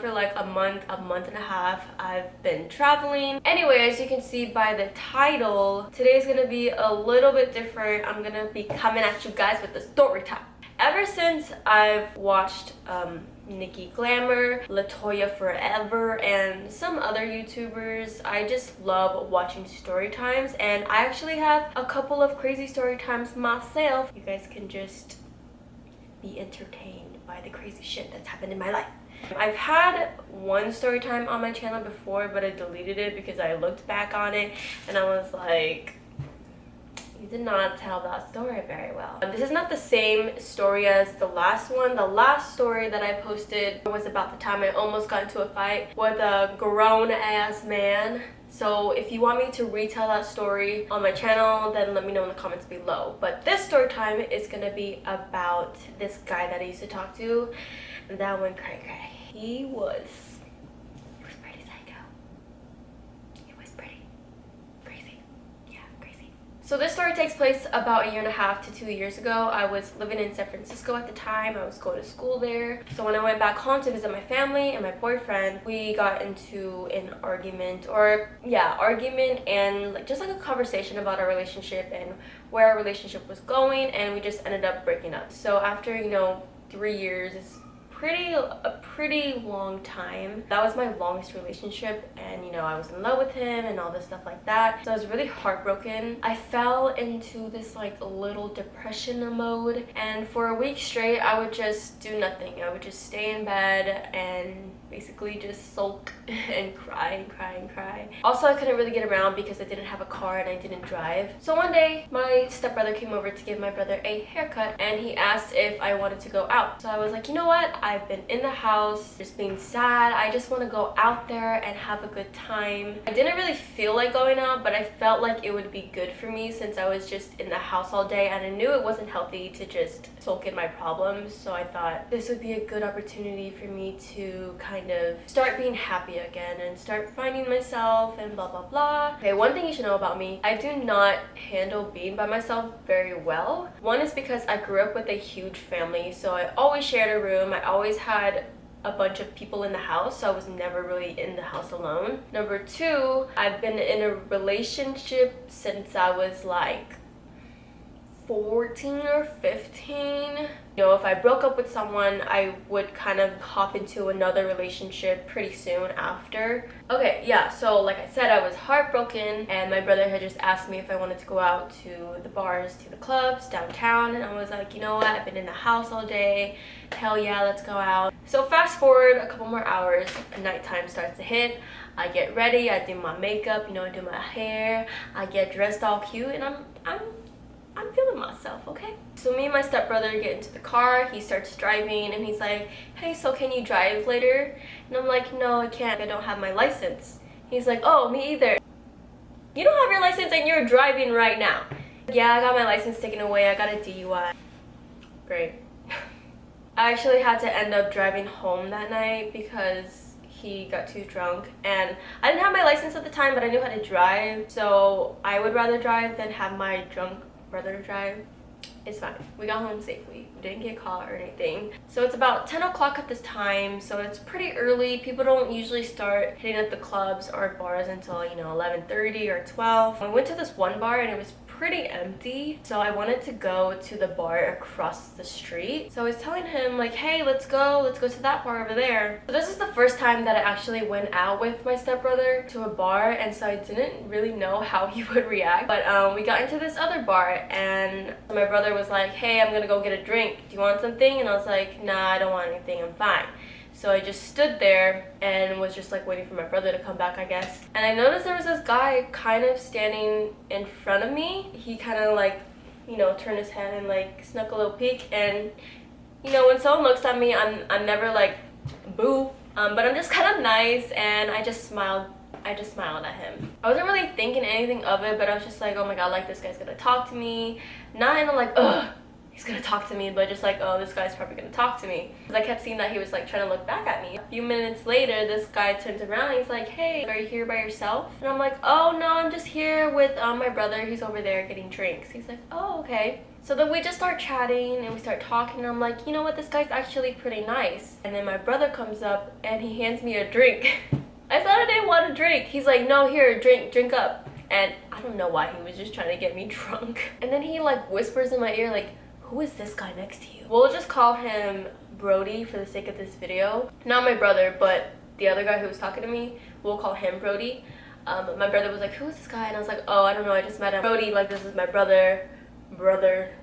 for like a month and a half. I've been traveling. Anyway, as you can see by the title, today's gonna be a little bit different. I'm gonna be coming at you guys with the story time. Ever since I've watched Nikki Glamour, Latoya Forever, and some other YouTubers, I just love watching story times, and I actually have a couple of crazy story times myself. You guys can just be entertained by the crazy shit that's happened in my life. I've had one story time on my channel before, but I deleted it because I looked back on it and I was like, you did not tell that story very well. This is not the same story as the last one. The last story that I posted was about the time I almost got into a fight with a grown-ass man. So if you want me to retell that story on my channel, then let me know in the comments below. But this story time is gonna be about this guy that I used to talk to, and that one, Cray. He was pretty psycho. He was pretty crazy. Yeah, crazy. So this story takes place about 1.5 to 2 years ago. I was living in San Francisco at the time. I was going to school there. So when I went back home to visit my family and my boyfriend, we got into an argument, and just like a conversation about our relationship and where our relationship was going, and we just ended up breaking up. So after 3 years, it's a pretty long time. That was my longest relationship, and I was in love with him and all this stuff like that. So I was really heartbroken. I fell into this like little depression mode, and for a week straight I would just do nothing. I would just stay in bed and basically just sulk and cry. Also, I couldn't really get around because I didn't have a car and I didn't drive. So one day my stepbrother came over to give my brother a haircut, and he asked if I wanted to go out. So I was like, you know what, I've been in the house just being sad. I just want to go out there and have a good time. I didn't really feel like going out, but I felt like it would be good for me since I was just in the house all day, and I knew it wasn't healthy to just sulk in my problems. So I thought this would be a good opportunity for me to kind of start being happy again and start finding myself and blah blah blah. Okay, one thing you should know about me, I do not handle being by myself very well. One is because I grew up with a huge family, so I always shared a room. I always had a bunch of people in the house, so I was never really in the house alone. Number two, I've been in a relationship since I was like 14 or 15. If I broke up with someone, I would kind of hop into another relationship pretty soon after. Okay, yeah, so like I said, I was heartbroken, and my brother had just asked me if I wanted to go out to the bars, to the clubs downtown, and I was like, you know what, I've been in the house all day, hell yeah, let's go out. So fast forward a couple more hours, nighttime starts to hit. I get ready, I do my makeup, I do my hair, I get dressed all cute, and I'm feeling myself, okay? So me and my stepbrother get into the car, he starts driving, and he's like, hey, so can you drive later? And I'm like, no, I can't, I don't have my license. He's like, oh, me either. You don't have your license and you're driving right now. Yeah, I got my license taken away, I got a DUI. Great. I actually had to end up driving home that night because he got too drunk, and I didn't have my license at the time, but I knew how to drive, so I would rather drive than have my drunk brother drive. It's fine. We got home safely. We didn't get caught or anything. So it's about 10 o'clock at this time, so it's pretty early. People don't usually start hitting up the clubs or bars until 11:30 or 12. We went to this one bar and it was pretty empty, so I wanted to go to the bar across the street. So I was telling him like, hey, let's go to that bar over there. So this is the first time that I actually went out with my stepbrother to a bar, and so I didn't really know how he would react. But we got into this other bar, and my brother was like, hey, I'm gonna go get a drink, do you want something? And I was like, nah, I don't want anything, I'm fine. So I just stood there and was just like waiting for my brother to come back, I guess. And I noticed there was this guy kind of standing in front of me. He kind of like, turned his head and like snuck a little peek. And when someone looks at me, I'm never like, boo. But I'm just kind of nice, and I just smiled at him. I wasn't really thinking anything of it, but I was just like, oh my god, like this guy's gonna talk to me. Not in a like, ugh, he's gonna talk to me, but just like, oh, this guy's probably gonna talk to me. Because I kept seeing that he was like trying to look back at me. A few minutes later, this guy turns around and he's like, hey, are you here by yourself? And I'm like, oh no, I'm just here with my brother. He's over there getting drinks. He's like, oh, okay. So then we just start chatting and we start talking, and I'm like, you know what, this guy's actually pretty nice. And then my brother comes up and he hands me a drink. I said I didn't want a drink. He's like, no, here, drink up. And I don't know why, he was just trying to get me drunk. And then he like whispers in my ear like, who is this guy next to you? We'll just call him Brody for the sake of this video. Not my brother, but the other guy who was talking to me, we'll call him Brody. My brother was like, who is this guy? And I was like, oh, I don't know, I just met him. Brody, like, this is my brother,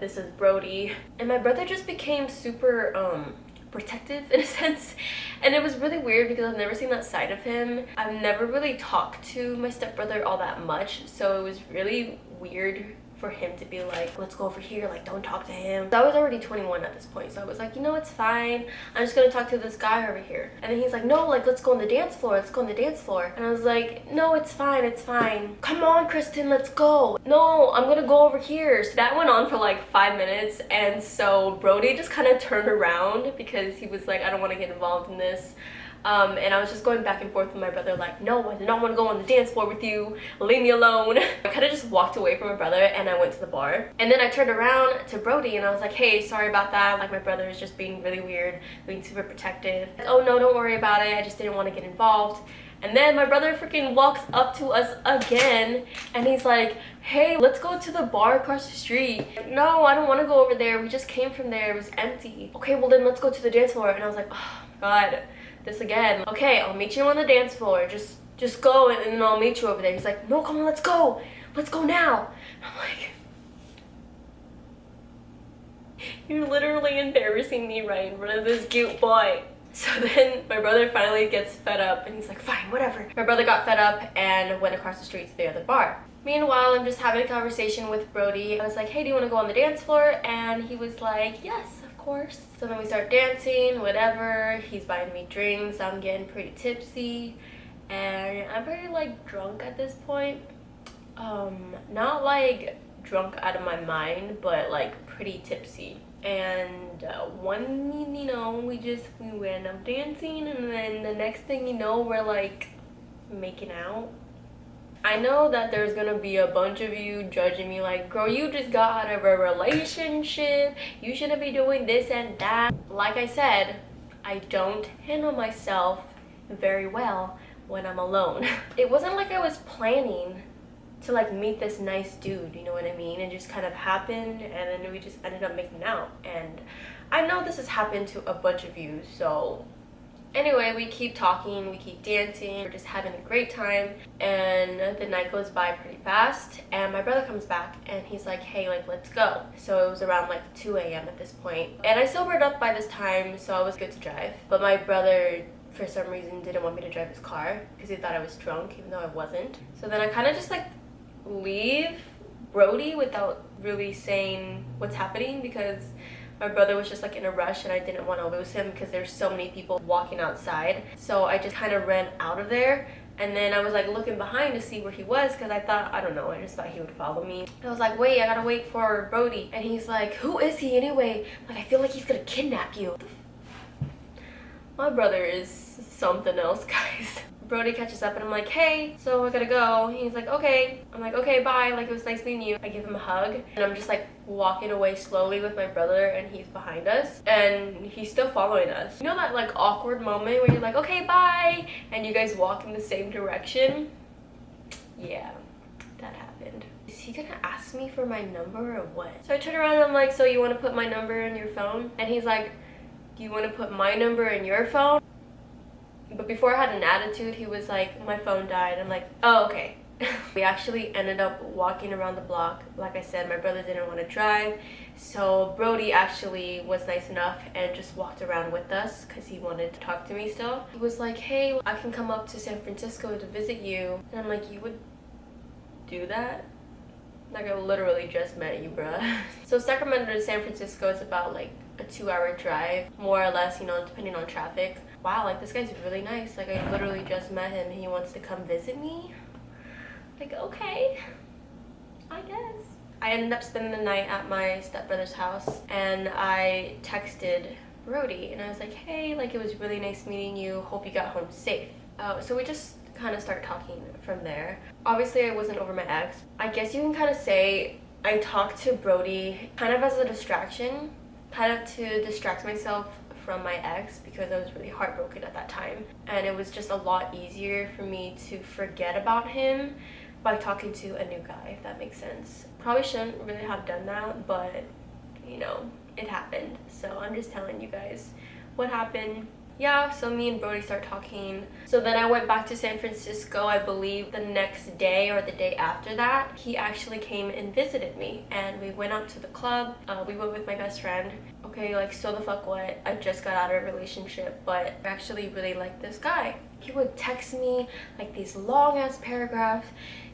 this is Brody. And my brother just became super protective in a sense, and it was really weird because I've never seen that side of him. I've never really talked to my stepbrother all that much, so it was really weird for him to be like, let's go over here, like, don't talk to him. I was already 21 at this point, so I was like, you know, it's fine, I'm just gonna talk to this guy over here. And then he's like, no, like, let's go on the dance floor, let's go on the dance floor. And I was like, no, it's fine, come on, Kristen, let's go. No, I'm gonna go over here. So that went on for like 5 minutes, and so Brody just kind of turned around because he was like, I don't want to get involved in this. And I was just going back and forth with my brother like, no, I do not want to go on the dance floor with you, leave me alone. I kind of just walked away from my brother and I went to the bar. And then I turned around to Brody and I was like, hey, sorry about that, like, my brother is just being really weird, being super protective. Like, oh no, don't worry about it, I just didn't want to get involved. And then my brother freaking walks up to us again and he's like, hey, let's go to the bar across the street. No, I don't want to go over there, we just came from there, it was empty. Okay, well then let's go to the dance floor. And I was like, oh god, this again. Okay, I'll meet you on the dance floor, just go and then I'll meet you over there. He's like, no, come on, let's go now. I'm like, you're literally embarrassing me right in front of this cute boy. So then my brother finally gets fed up and he's like, fine, whatever. My brother got fed up and went across the street to the other bar. Meanwhile, I'm just having a conversation with Brody. I was like, hey, do you want to go on the dance floor? And he was like, yes, of course. So then we start dancing, whatever. He's buying me drinks. I'm getting pretty tipsy. And I'm pretty like drunk at this point. Not like drunk out of my mind, but like pretty tipsy. And one, you know, we went up dancing, and then the next thing you know, we're like making out. I know that there's gonna be a bunch of you judging me like, girl, you just got out of a relationship, you shouldn't be doing this and that. Like I said, I don't handle myself very well when I'm alone. It wasn't like I was planning to like meet this nice dude, you know what I mean? It just kind of happened, and then we just ended up making out. And I know this has happened to a bunch of you, so anyway, we keep talking, we keep dancing, we're just having a great time, and the night goes by pretty fast. And my brother comes back and he's like, hey, like, let's go. So it was around like 2 a.m. at this point, and I sobered up by this time, so I was good to drive. But my brother, for some reason, didn't want me to drive his car because he thought I was drunk, even though I wasn't. So then I kind of just like leave Brody without really saying what's happening, because my brother was just like in a rush and I didn't want to lose him because there's so many people walking outside. So I just kind of ran out of there, and then I was like looking behind to see where he was because I thought, I don't know, I just thought he would follow me. I was like, wait, I gotta wait for Brody. And he's like, who is he anyway? Like, I feel like he's gonna kidnap you. My brother is something else, guys. Brody catches up and I'm like, hey, so I gotta go. He's like, okay. I'm like, okay, bye, like, it was nice meeting you. I give him a hug and I'm just like walking away slowly with my brother, and he's behind us and he's still following us. You know that like awkward moment where you're like, okay, bye, and you guys walk in the same direction? Yeah, that happened. Is he gonna ask me for my number or what? So I turn around and I'm like, so you want to put my number in your phone? And he's like, do you want to put my number in your phone? But before I had an attitude, he was like, my phone died. I'm like, oh, okay. We actually ended up walking around the block. Like I said, my brother didn't want to drive, so Brody actually was nice enough and just walked around with us because he wanted to talk to me still. He was like, hey, I can come up to San Francisco to visit you. And I'm like, you would do that? Like, I literally just met you, bruh. So Sacramento to San Francisco is about like a 2-hour drive, more or less, you know, depending on traffic. Wow, like, this guy's really nice. Like, I literally just met him and he wants to come visit me. Like, okay, I guess. I ended up spending the night at my stepbrother's house, and I texted Brody and I was like, hey, like, it was really nice meeting you, hope you got home safe. So we just kind of start talking from there. Obviously I wasn't over my ex. I guess you can kind of say I talked to Brody kind of as a distraction, kind of to distract myself from my ex because I was really heartbroken at that time, and it was just a lot easier for me to forget about him by talking to a new guy, if that makes sense. Probably shouldn't really have done that, but you know, it happened. So I'm just telling you guys what happened. Yeah, so me and Brody start talking. So then I went back to San Francisco, I believe the next day or the day after that. He actually came and visited me, and we went out to the club. We went with my best friend. Okay, like, so the fuck what? I just got out of a relationship, but I actually really like this guy. He would text me like these long ass paragraphs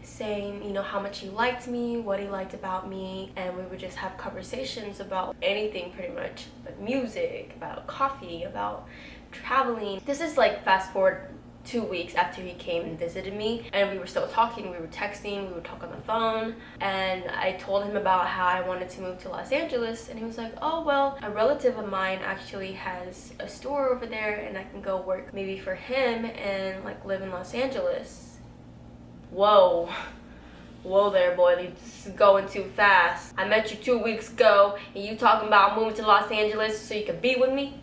saying, you know, how much he liked me, what he liked about me, and we would just have conversations about anything pretty much. Like music, about coffee, about traveling. This is like fast forward 2 weeks after he came and visited me, and we were still talking. We were texting, we would talk on the phone, and I told him about how I wanted to move to Los Angeles, and he was like, oh well, a relative of mine actually has a store over there and I can go work maybe for him and like live in Los Angeles. Whoa there, boy, this is going too fast. I met you 2 weeks ago and you talking about moving to Los Angeles so you could be with me?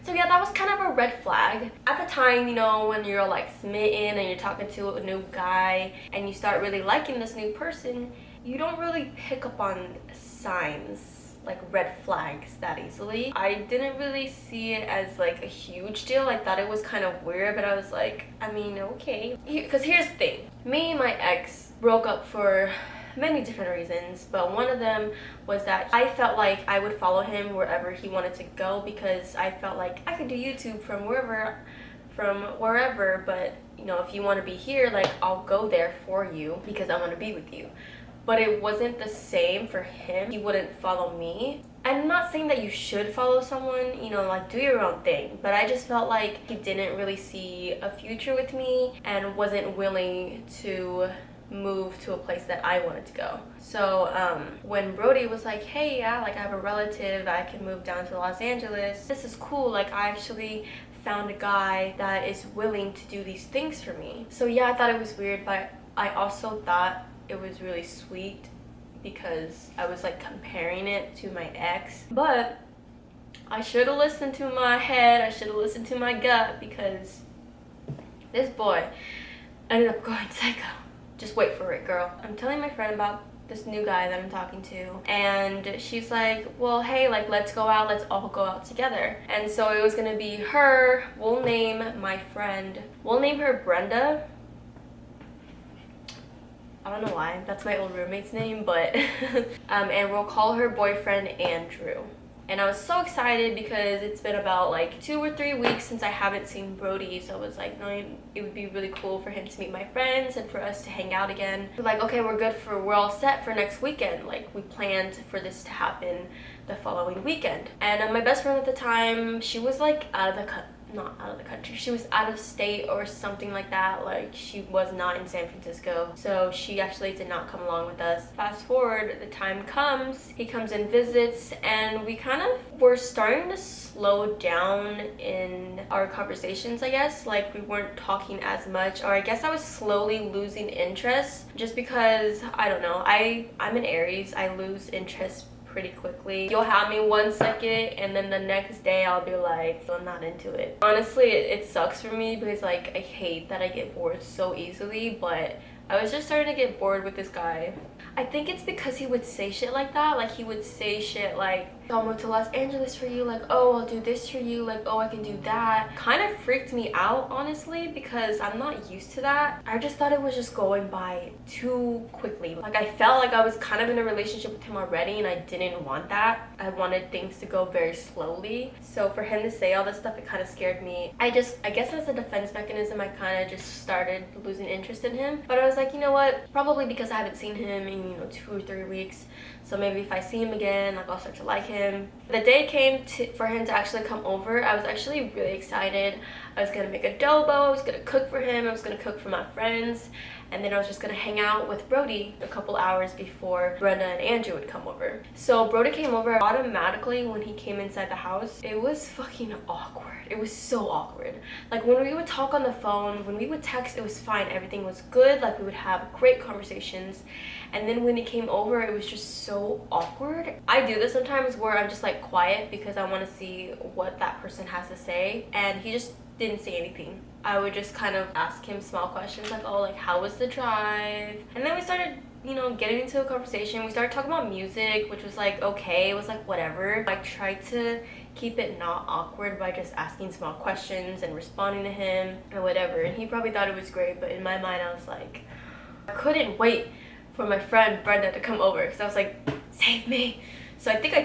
So yeah, that was kind of a red flag. At the time, you know, when you're like smitten and you're talking to a new guy and you start really liking this new person, you don't really pick up on signs, like red flags, that easily. I didn't really see it as like a huge deal. I thought it was kind of weird, but I was like, I mean, okay. Because here's the thing. Me and my ex broke up for many different reasons, but one of them was that I felt like I would follow him wherever he wanted to go because I felt like I could do YouTube from wherever, but you know, if you want to be here, like, I'll go there for you because I want to be with you. But it wasn't the same for him. He wouldn't follow me. I'm not saying that you should follow someone, you know, like, do your own thing, but I just felt like he didn't really see a future with me and wasn't willing to move to a place that I wanted to go. So when Brody was like, hey, yeah, like, I have a relative, I can move down to Los Angeles, this is cool, like, I actually found a guy that is willing to do these things for me. So yeah, I thought it was weird, but I also thought it was really sweet because I was like comparing it to my ex. But I should have listened to my head, I should have listened to my gut, because this boy ended up going psycho. Just wait for it, girl. I'm telling my friend about this new guy that I'm talking to, and she's like, well, hey, like, let's go out, let's all go out together. And so it was gonna be her, we'll name my friend, we'll name her Brenda. I don't know why, that's my old roommate's name, but and we'll call her boyfriend Andrew. And I was so excited because it's been about like 2 or 3 weeks since I haven't seen Brody, so I was like, no, it would be really cool for him to meet my friends and for us to hang out again. We're like, okay, we're all set for next weekend. Like, we planned for this to happen the following weekend. And my best friend at the time, she was like not out of the country, she was out of state or something like that. Like, she was not in San Francisco, so she actually did not come along with us. Fast forward, the time comes, he comes and visits, and we kind of were starting to slow down in our conversations, I guess. Like, we weren't talking as much, or I guess I was slowly losing interest, just because, I don't know, I'm an Aries, I lose interest pretty quickly. You'll have me 1 second and then the next day I'll be like, I'm not into it. Honestly, it sucks for me because, like, I hate that I get bored so easily, but I was just starting to get bored with this guy. I think it's because he would say shit like that. Like, he would say shit like, I'll move to Los Angeles for you, like, oh, I'll do this for you, like, oh, I can do that. Kind of freaked me out, honestly, because I'm not used to that. I just thought it was just going by too quickly. Like, I felt like I was kind of in a relationship with him already, and I didn't want that. I wanted things to go very slowly. So for him to say all this stuff, it kind of scared me. I guess as a defense mechanism, I kind of just started losing interest in him. But I was like, you know what? Probably because I haven't seen him in, 2 or 3 weeks. So maybe if I see him again, like, I'll start to like him. The day came for him to actually come over. I was actually really excited. I was gonna make adobo, I was gonna cook for him, I was gonna cook for my friends, and then I was just gonna hang out with Brody a couple hours before Brenda and Andrew would come over. So Brody came over. Automatically when he came inside the house, it was fucking awkward. It was so awkward. Like when we would talk on the phone, when we would text, it was fine, everything was good, like we would have great conversations. And then when he came over, it was just so awkward. I do this sometimes where I'm just like quiet because I want to see what that person has to say, and he just didn't say anything. I would just kind of ask him small questions like, oh, like how was the drive? And then we started, you know, getting into a conversation. We started talking about music, which was like okay, it was like whatever. I tried to keep it not awkward by just asking small questions and responding to him and whatever, and he probably thought it was great, but in my mind I was like, I couldn't wait for my friend Brenda to come over because I was like, save me. So I think I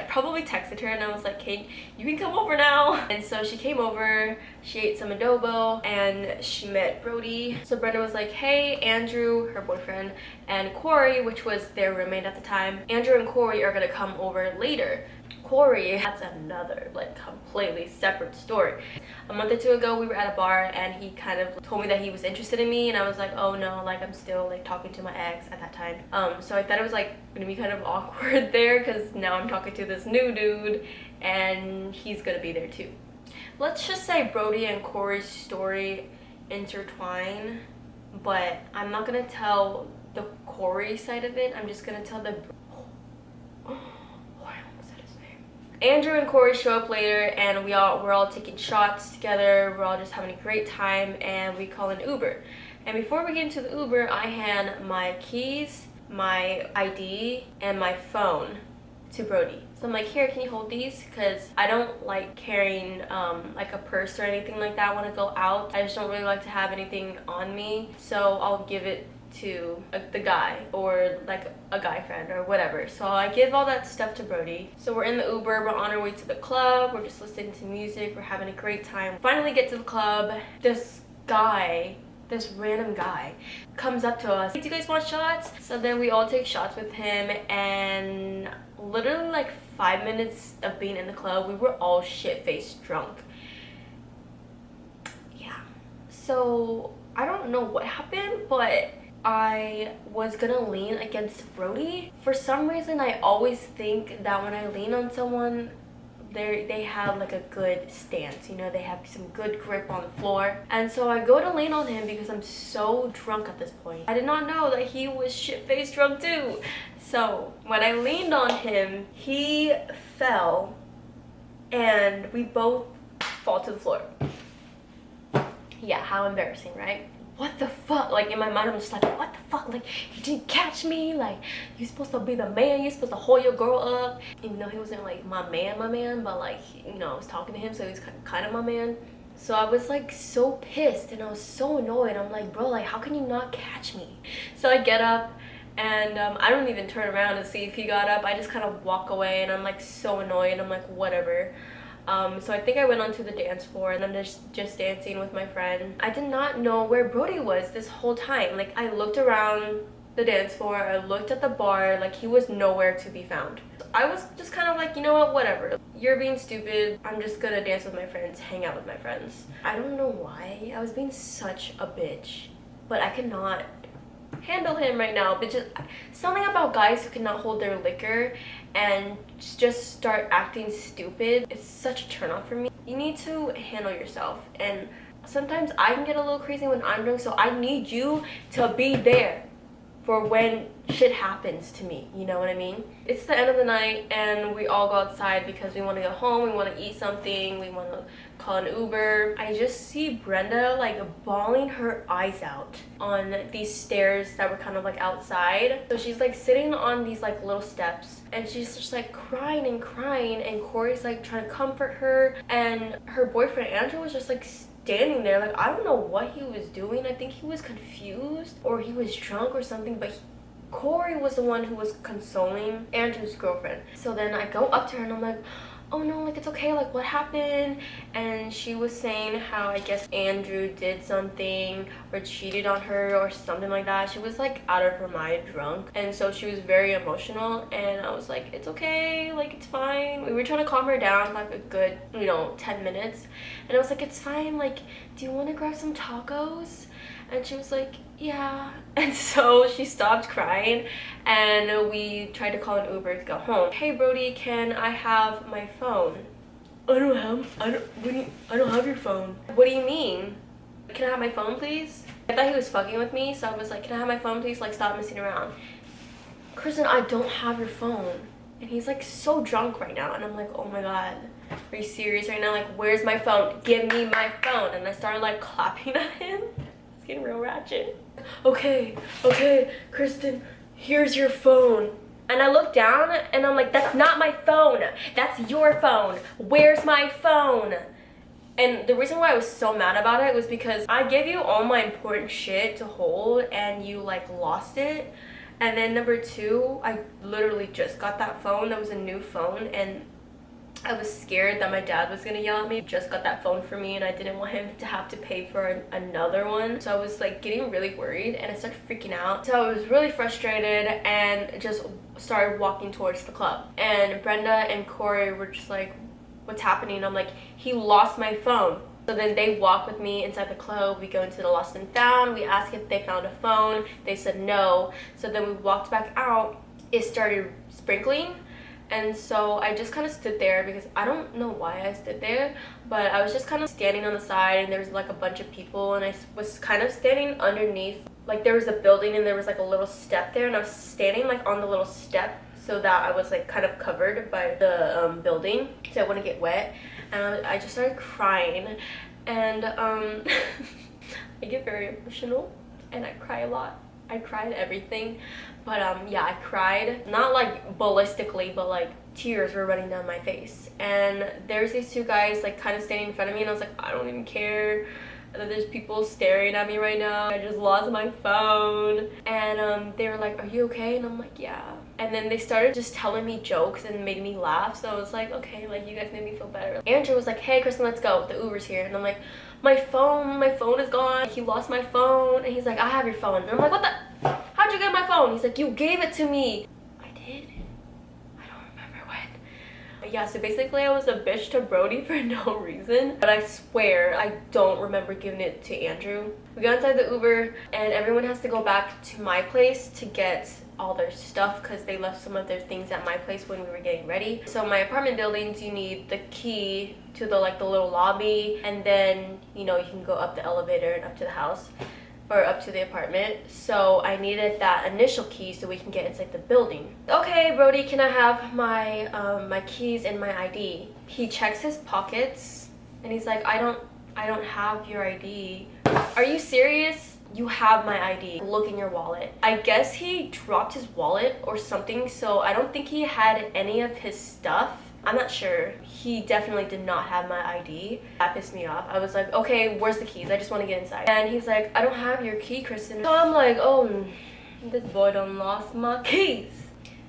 probably texted her and I was like, Kate, you can come over now. And so she came over, she ate some adobo, and she met Brody. So Brenda was like, hey, Andrew, her boyfriend, and Corey, which was their roommate at the time, Andrew and Corey are gonna come over later. Corey, that's another like completely separate story. A month or two ago we were at a bar and he kind of told me that he was interested in me, and I was like, oh no, like I'm still like talking to my ex at that time. So I thought it was like gonna be kind of awkward there because now I'm talking to this new dude and he's gonna be there too. Let's just say Brody and Corey's story intertwine, but I'm not gonna tell the Corey side of it. I'm just gonna tell the Andrew and Corey show up later, and we're all taking shots together. We're all just having a great time, and we call an Uber. And before we get into the Uber, I hand my keys, my ID, and my phone to Brody. So I'm like, here, can you hold these? Because I don't like carrying like a purse or anything like that when I go out. I just don't really like to have anything on me, so I'll give it to the guy or like a guy friend or whatever. So I give all that stuff to Brody. So we're in the Uber, we're on our way to the club, we're just listening to music, we're having a great time. Finally get to the club, this random guy comes up to us. Do you guys want shots? So then we all take shots with him, and literally like 5 minutes of being in the club, we were all shit-faced drunk. Yeah. So I don't know what happened, but I was gonna lean against Brody. For some reason, I always think that when I lean on someone, they have like a good stance, you know, they have some good grip on the floor. And so I go to lean on him because I'm so drunk at this point. I did not know that he was shit-faced drunk too. So when I leaned on him, he fell and we both fall to the floor. Yeah, how embarrassing, right? What the fuck? Like in my mind, I'm just like, what the fuck? Like, you didn't catch me? Like, you're supposed to be the man, you're supposed to hold your girl up. Even though he wasn't like my man, but like, you know, I was talking to him, so he was kind of my man. So I was like so pissed and I was so annoyed. I'm like, bro, like how can you not catch me? So I get up and I don't even turn around to see if he got up. I just kind of walk away and I'm like so annoyed. I'm like, whatever. So I think I went onto the dance floor and I'm just dancing with my friend. I did not know where Brody was this whole time. Like I looked around the dance floor, I looked at the bar, like he was nowhere to be found. I was just kind of like, you know what, whatever. You're being stupid. I'm just gonna dance with my friends, hang out with my friends. I don't know why I was being such a bitch, but I cannot handle him right now. But just something about guys who cannot hold their liquor and just start acting stupid, it's such a turn off for me. You need to handle yourself, and sometimes I can get a little crazy when I'm drunk, so I need you to be there for when shit happens to me, you know what I mean? It's the end of the night and we all go outside because we want to go home, we want to eat something, we want to call an Uber. I just see Brenda like bawling her eyes out on these stairs that were kind of like outside. So she's like sitting on these like little steps and she's just like crying and Corey's like trying to comfort her, and her boyfriend Andrew was just like standing there. Like I don't know what he was doing. I think he was confused or he was drunk or something, but Corey was the one who was consoling Andrew's girlfriend. So then I go up to her and I'm like, oh no, like it's okay, like what happened? And she was saying how I guess Andrew did something or cheated on her or something like that. She was like out of her mind drunk, and so she was very emotional, and I was like, it's okay, like it's fine. We were trying to calm her down for like a good, you know, 10 minutes, and I was like, it's fine, like do you want to grab some tacos? And she was like, yeah. And so she stopped crying, and we tried to call an Uber to go home. Hey Brody, can I have my phone? I don't have your phone. What do you mean? Can I have my phone, please? I thought he was fucking with me, so I was like, can I have my phone, please? Like, stop messing around. Kristen, I don't have your phone. And he's like so drunk right now, and I'm like, oh my god, are you serious right now? Like, where's my phone? Give me my phone. And I started like clapping at him. It's getting real ratchet. Okay, Kristen, here's your phone. And I look down and I'm like, that's not my phone. That's your phone. Where's my phone? And the reason why I was so mad about it was because I gave you all my important shit to hold and you like lost it. And then number two, I literally just got that phone. That was a new phone, and I was scared that my dad was gonna yell at me. Just got that phone for me, and I didn't want him to have to pay for another one. So I was like getting really worried, and I started freaking out. So I was really frustrated and just started walking towards the club. And Brenda and Corey were just like, what's happening? I'm like, he lost my phone. So then they walk with me inside the club. We go into the lost and found. We ask if they found a phone. They said no. So then we walked back out. It started sprinkling. And so I just kind of stood there because I don't know why I stood there, but I was just kind of standing on the side, and there was like a bunch of people, and I was kind of standing underneath, like there was a building and there was like a little step there, and I was standing like on the little step so that I was like kind of covered by the building so I wouldn't get wet. And I just started crying, and I get very emotional and I cry a lot. I cried everything, but yeah, I cried, not like ballistically, but like tears were running down my face. And there's these two guys like kind of standing in front of me, and I was like, I don't even care that there's people staring at me right now. I just lost my phone. And they were like, are you okay? And I'm like, yeah. And then they started just telling me jokes and made me laugh, so I was like, okay, like you guys made me feel better. Andrew was like, hey Kristen, let's go, the Uber's here. And I'm like, my phone is gone. He lost my phone. And he's like, I have your phone. And I'm like, what the, how'd you get my phone? He's like, you gave it to me. I did? I don't remember when. But yeah, so basically I was a bitch to Brody for no reason, but I swear I don't remember giving it to Andrew. We got inside the Uber, and everyone has to go back to my place to get all their stuff because they left some of their things at my place when we were getting ready. So my apartment buildings, you need the key to the like the little lobby, and then you know you can go up the elevator and up to the house or up to the apartment. So I needed that initial key so we can get inside the building. Okay, Brody, can I have my my keys and my ID? He checks his pockets and he's like, I don't have your ID. Are you serious? You have my ID. Look in your wallet. I guess he dropped his wallet or something, so I don't think he had any of his stuff. I'm not sure. He definitely did not have my ID. That pissed me off. I was like, okay, where's the keys? I just want to get inside. And he's like, I don't have your key, Kristen. So I'm like, oh, this boy done lost my keys.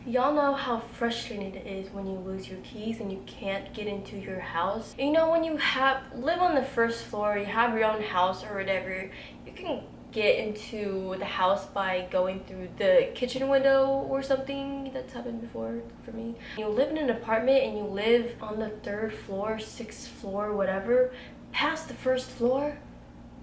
Y'all know how frustrating it is when you lose your keys and you can't get into your house. You know, when you live on the first floor, you have your own house or whatever, you can get into the house by going through the kitchen window or something. That's happened before for me. You live in an apartment and you live on the 3rd floor, 6th floor, whatever, past the 1st floor,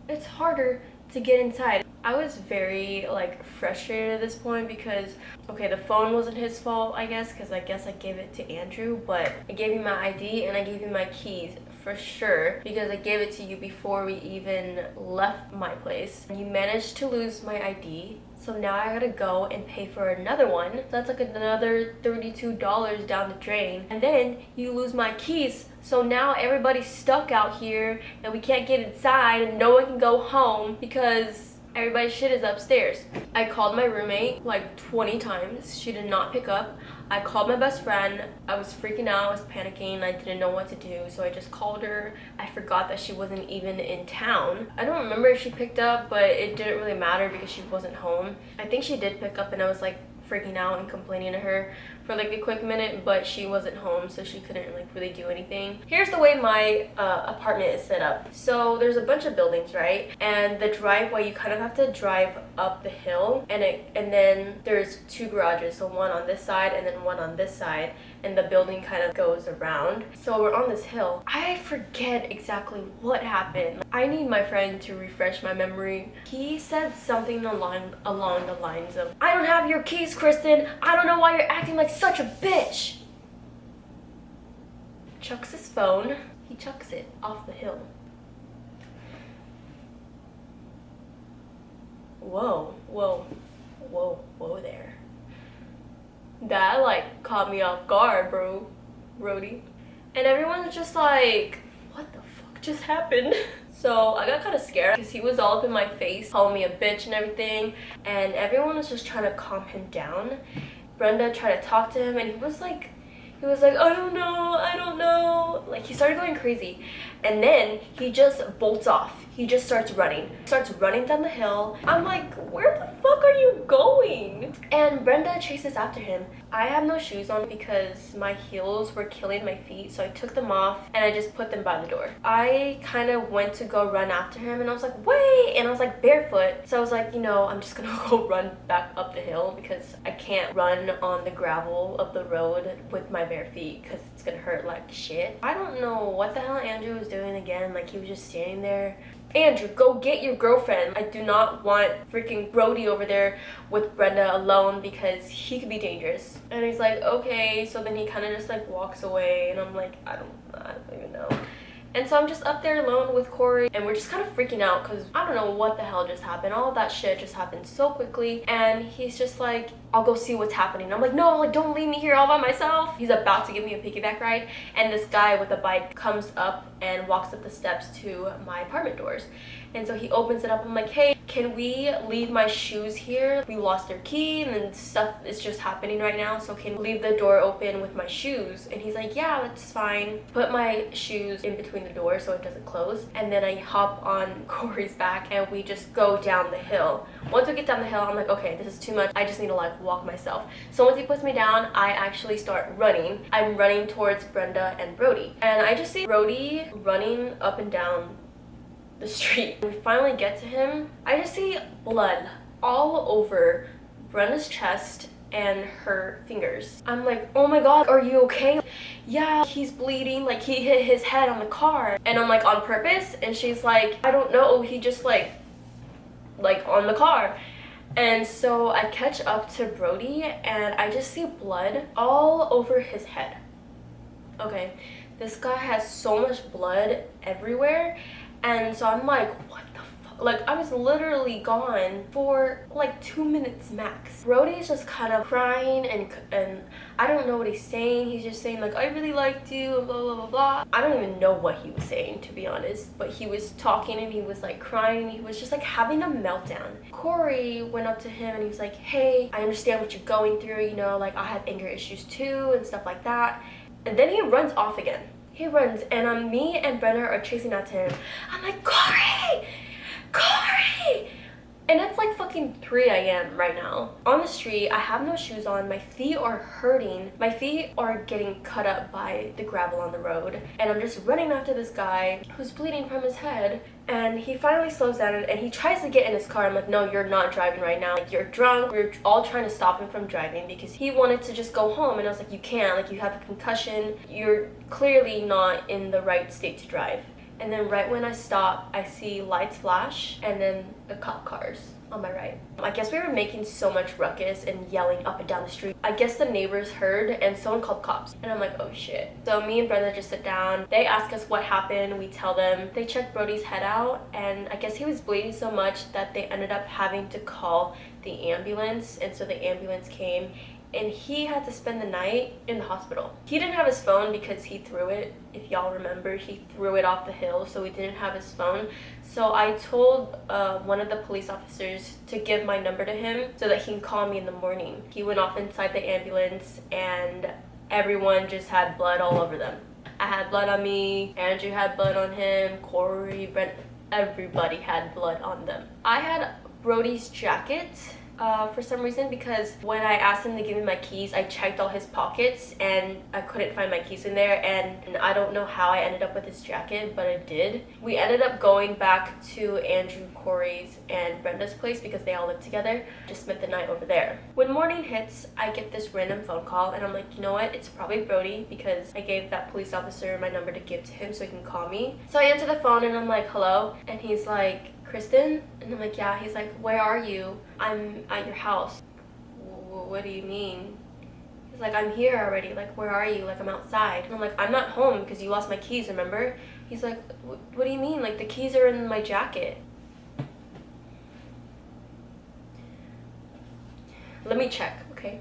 it's harder to get inside. I was very like frustrated at this point because, okay, the phone wasn't his fault, I guess, because I guess I gave it to Andrew, but I gave you my ID and I gave you my keys for sure because I gave it to you before we even left my place. You managed to lose my ID, so now I gotta go and pay for another one. So that's like another $32 down the drain. And then you lose my keys, so now everybody's stuck out here and we can't get inside and no one can go home because everybody's shit is upstairs. I called my roommate like 20 times. She did not pick up. I called my best friend. I was freaking out. I was panicking. I didn't know what to do. So I just called her. I forgot that she wasn't even in town. I don't remember if she picked up, but it didn't really matter because she wasn't home. I think she did pick up, and I was like freaking out and complaining to her for like a quick minute, but she wasn't home, so she couldn't like really do anything. Here's the way my apartment is set up. So there's a bunch of buildings, right? And the driveway, you kind of have to drive up the hill, and then there's two garages, so one on this side and then one on this side, and the building kind of goes around. So we're on this hill. I forget exactly what happened. I need my friend to refresh my memory. He said something along the lines of, "I don't have your keys, Kristen. I don't know why you're acting like such a bitch." Chucks his phone. He chucks it off the hill. Whoa, whoa, whoa, whoa there. That like caught me off guard, Brody. And everyone's just like, what the fuck just happened? So I got kind of scared because he was all up in my face, calling me a bitch and everything, and everyone was just trying to calm him down. Brenda tried to talk to him, and he was like, I don't know. Like, he started going crazy. And then he just bolts off. He just starts running. Starts running down the hill. I'm like, where the fuck are you going? And Brenda chases after him. I have no shoes on because my heels were killing my feet, so I took them off and I just put them by the door. I kind of went to go run after him, and I was like, wait! And I was like barefoot. So I was like, you know, I'm just gonna go run back up the hill because I can't run on the gravel of the road with my bare feet because it's gonna hurt like shit. I don't know what the hell Andrew was doing again. Like, he was just standing there. Andrew, go get your girlfriend. I do not want freaking Brody over there with Brenda alone because he could be dangerous. And he's like, okay. So then he kind of just like walks away, and I'm like, I don't even know. And so I'm just up there alone with Corey, and we're just kind of freaking out because I don't know what the hell just happened. All of that shit just happened so quickly, and he's just like, I'll go see what's happening. I'm like, no, like, don't leave me here all by myself. He's about to give me a piggyback ride, and this guy with a bike comes up and walks up the steps to my apartment doors. And so he opens it up. I'm like, hey, can we leave my shoes here? We lost their key and stuff is just happening right now, so can we leave the door open with my shoes? And he's like, yeah, that's fine. Put my shoes in between the doors so it doesn't close, and then I hop on Corey's back and we just go down the hill. Once we get down the hill, I'm like, okay, this is too much. I just need to like walk myself. So once he puts me down, I actually start running. I'm running towards Brenda and Brody, and I just see Brody running up and down the street. When we finally get to him, I just see blood all over Brenda's chest and her fingers. I'm like, oh my god, are you okay? Yeah, he's bleeding, like he hit his head on the car. And I'm like, on purpose? And she's like, I don't know, he just like on the car. And so I catch up to Brody and I just see blood all over his head. Okay, this guy has so much blood everywhere. And so I'm like, what the fuck? Like, I was literally gone for like 2 minutes max. Brody's just kind of crying and I don't know what he's saying. He's just saying like, I really liked you and blah, blah, blah, blah. I don't even know what he was saying, to be honest. But he was talking and he was like crying and he was just like having a meltdown. Corey went up to him and he was like, hey, I understand what you're going through. You know, like I have anger issues too and stuff like that. And then he runs off again. He runs, and me and Brenda are chasing after him. I'm like, Corey! Corey! And it's like fucking 3 a.m. right now. On the street, I have no shoes on. My feet are hurting. My feet are getting cut up by the gravel on the road. And I'm just running after this guy who's bleeding from his head. And he finally slows down and he tries to get in his car. I'm like, no, you're not driving right now. Like, you're drunk. We're all trying to stop him from driving because he wanted to just go home. And I was like, you can't. Like, you have a concussion. You're clearly not in the right state to drive. And then right when I stop, I see lights flash and then the cop cars on my right. I guess we were making so much ruckus and yelling up and down the street. I guess the neighbors heard and someone called cops. And I'm like, oh shit. So me and Brenda just sit down. They ask us what happened. We tell them. They check Brody's head out, and I guess he was bleeding so much that they ended up having to call the ambulance. And so the ambulance came and he had to spend the night in the hospital. He didn't have his phone because he threw it. If y'all remember, he threw it off the hill, so he didn't have his phone. So I told one of the police officers to give my number to him so that he can call me in the morning. He went off inside the ambulance and everyone just had blood all over them. I had blood on me, Andrew had blood on him, Corey, Brent, everybody had blood on them. I had Brody's jacket for some reason, because when I asked him to give me my keys, I checked all his pockets and I couldn't find my keys in there, and I don't know how I ended up with his jacket, but I did. We ended up going back to Andrew, Corey's, and Brenda's place because they all live together. Just spent the night over there. When morning hits, I get this random phone call and I'm like, you know what, it's probably Brody, because I gave that police officer my number to give to him so he can call me. So I answer the phone and I'm like, hello, and he's like, Kristen? And I'm like, yeah. He's like, where are you? I'm at your house. What do you mean? He's like, I'm here already. Like, where are you? Like, I'm outside. And I'm like, I'm not home because you lost my keys, remember? He's like, what do you mean? Like, the keys are in my jacket. Let me check, okay?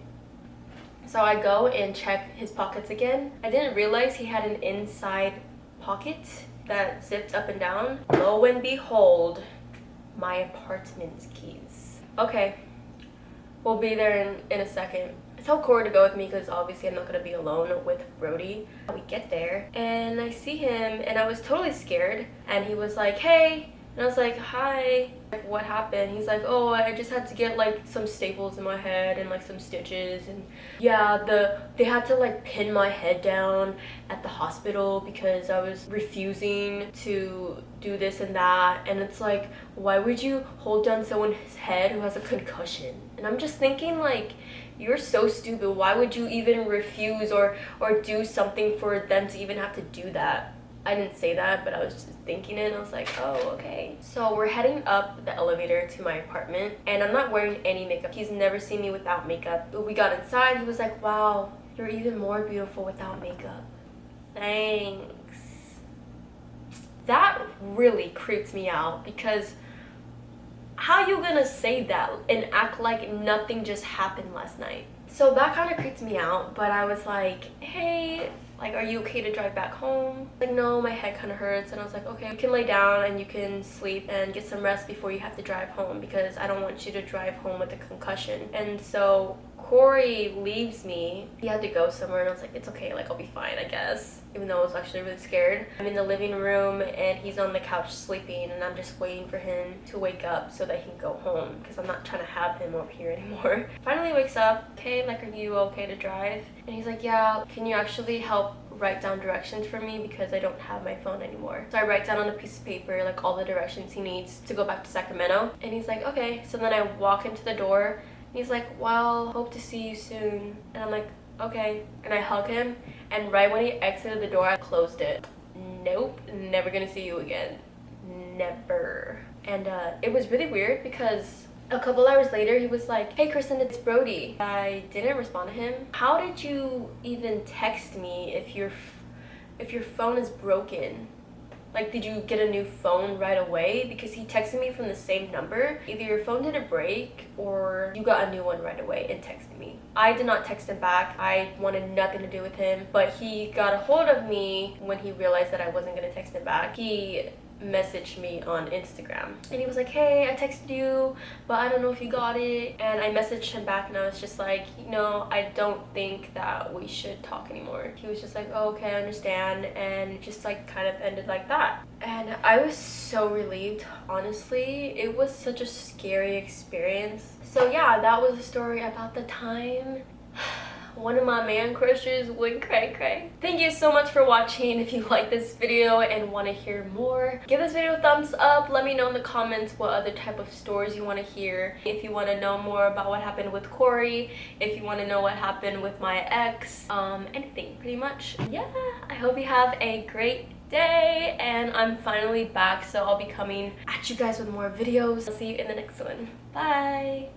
So I go and check his pockets again. I didn't realize he had an inside pocket that zipped up and down. Lo and behold, my apartment's keys. Okay, we'll be there in a second. I tell Corey to go with me because obviously I'm not going to be alone with Brody. We get there and I see him and I was totally scared, and he was like, hey. And I was like, hi. Like, what happened? He's like, oh, I just had to get like some staples in my head and like some stitches, and yeah, they had to like pin my head down at the hospital because I was refusing to do this and that. And it's like, why would you hold down someone's head who has a concussion? And I'm just thinking, like, you're so stupid. Why would you even refuse or do something for them to even have to do that? I didn't say that, but I was just thinking it, and I was like, oh, okay. So we're heading up the elevator to my apartment, and I'm not wearing any makeup. He's never seen me without makeup. But we got inside, he was like, wow, you're even more beautiful without makeup. Thanks. That really creeps me out, because how you gonna say that and act like nothing just happened last night? So that kind of creeps me out, but I was like, hey, like, are you okay to drive back home? Like, no, my head kind of hurts. And I was like, okay, you can lay down and you can sleep and get some rest before you have to drive home, because I don't want you to drive home with a concussion. And so Corey leaves me. He had to go somewhere, and I was like, it's okay, like, I'll be fine, I guess. Even though I was actually really scared. I'm in the living room and he's on the couch sleeping, and I'm just waiting for him to wake up so that he can go home, because I'm not trying to have him over here anymore. Finally wakes up, okay, like, are you okay to drive? And he's like, yeah, can you actually help write down directions for me, because I don't have my phone anymore. So I write down on a piece of paper like all the directions he needs to go back to Sacramento. And he's like, okay. So then I walk into the door and he's like, well, hope to see you soon. And I'm like, okay. And I hug him, and right when he exited the door, I closed it. Nope, never gonna see you again. Never. And it was really weird, because a couple hours later, he was like, hey Kristen, it's Brody. I didn't respond to him. How did you even text me if your phone is broken? Like, did you get a new phone right away? Because he texted me from the same number. Either your phone didn't break or you got a new one right away and texted me. I did not text him back. I wanted nothing to do with him. But he got a hold of me when he realized that I wasn't going to text him back. He messaged me on Instagram and he was like, hey, I texted you, but I don't know if you got it. And I messaged him back and I was just like, you know, I don't think that we should talk anymore. He was just like, oh, okay, I understand, and just like kind of ended like that. And I was so relieved, honestly. It was such a scary experience. So yeah, that was a story about the time one of my man crushes went cray. Thank you so much for watching. If you like this video and want to hear more, give this video a thumbs up. Let me know in the comments what other type of stories you want to hear. If you want to know more about what happened with Corey, if you want to know what happened with my ex, anything pretty much. Yeah, I hope you have a great day, and I'm finally back, so I'll be coming at you guys with more videos. I'll see you in the next one. Bye.